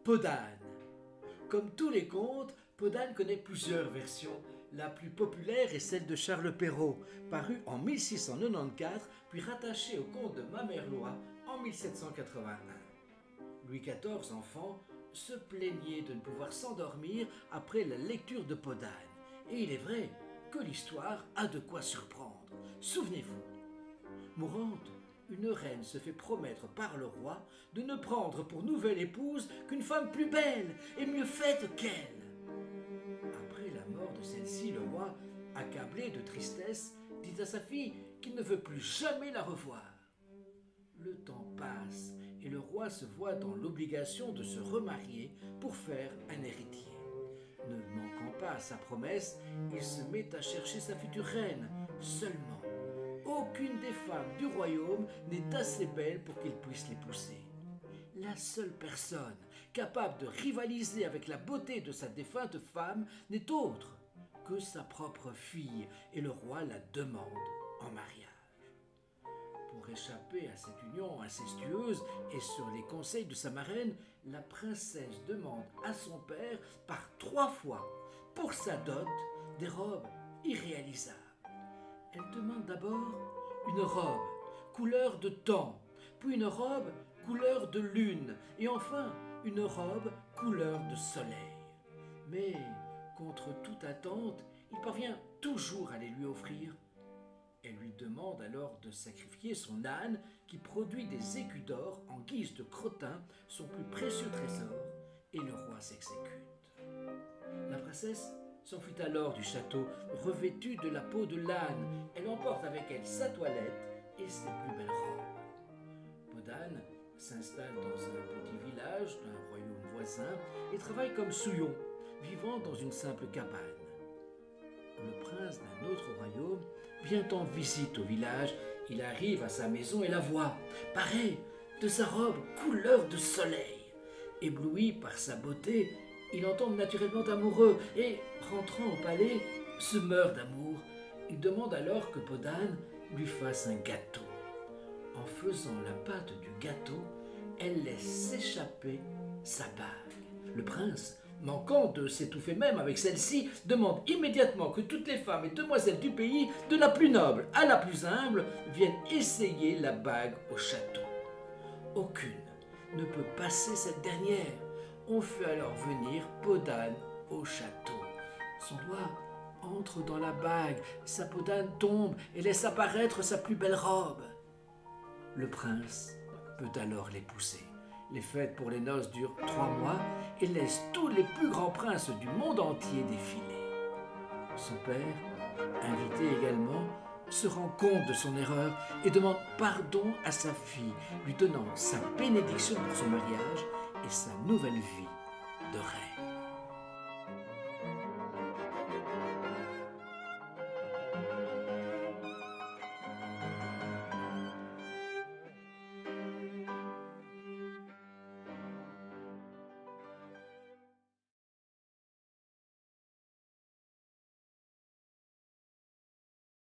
Podane. Comme tous les contes, Podane connaît plusieurs versions. La plus populaire est celle de Charles Perrault, parue en 1694, puis rattachée au conte de Mamerlois en 1781. Louis XIV, enfant, se plaignait de ne pouvoir s'endormir après la lecture de Podane. Et il est vrai que l'histoire a de quoi surprendre. Souvenez-vous, mourante, une reine se fait promettre par le roi de ne prendre pour nouvelle épouse qu'une femme plus belle et mieux faite qu'elle. Après la mort de celle-ci, le roi, accablé de tristesse, dit à sa fille qu'il ne veut plus jamais la revoir. Le temps passe et le roi se voit dans l'obligation de se remarier pour faire un héritier. Ne manquant pas à sa promesse, il se met à chercher sa future reine. Seulement, aucune des femmes du royaume n'est assez belle pour qu'il puisse l'épouser. La seule personne capable de rivaliser avec la beauté de sa défunte femme n'est autre que sa propre fille, et le roi la demande en mariage. Pour échapper à cette union incestueuse et sur les conseils de sa marraine, la princesse demande à son père par 3 fois, pour sa dot, des robes irréalisables. Elle demande d'abord une robe couleur de temps, puis une robe couleur de lune, et enfin une robe couleur de soleil. Mais, contre toute attente, il parvient toujours à les lui offrir. Elle lui demande alors de sacrifier son âne qui produit des écus d'or en guise de crottin, son plus précieux trésor, et le roi s'exécute. La princesse s'enfuit alors du château, revêtue de la peau de l'âne. Elle emporte avec elle sa toilette et ses plus belles robes. Podane s'installe dans un petit village d'un royaume voisin et travaille comme souillon, vivant dans une simple cabane. Le prince d'un autre royaume vient en visite au village. Il arrive à sa maison et la voit, parée de sa robe couleur de soleil. Ébloui par sa beauté, il en tombe naturellement amoureux et, rentrant au palais, se meurt d'amour. Il demande alors que Podane lui fasse un gâteau. En faisant la pâte du gâteau, elle laisse s'échapper sa bague. Le prince, manquant de s'étouffer même avec celle-ci, demande immédiatement que toutes les femmes et demoiselles du pays, de la plus noble à la plus humble, viennent essayer la bague au château. Aucune ne peut passer cette dernière. On fait alors venir Podane au château. Son doigt entre dans la bague, sa Podane tombe et laisse apparaître sa plus belle robe. Le prince peut alors l'épouser. Les fêtes pour les noces durent 3 mois et laissent tous les plus grands princes du monde entier défiler. Son père, invité également, se rend compte de son erreur et demande pardon à sa fille, lui donnant sa bénédiction pour son mariage et sa nouvelle vie de reine.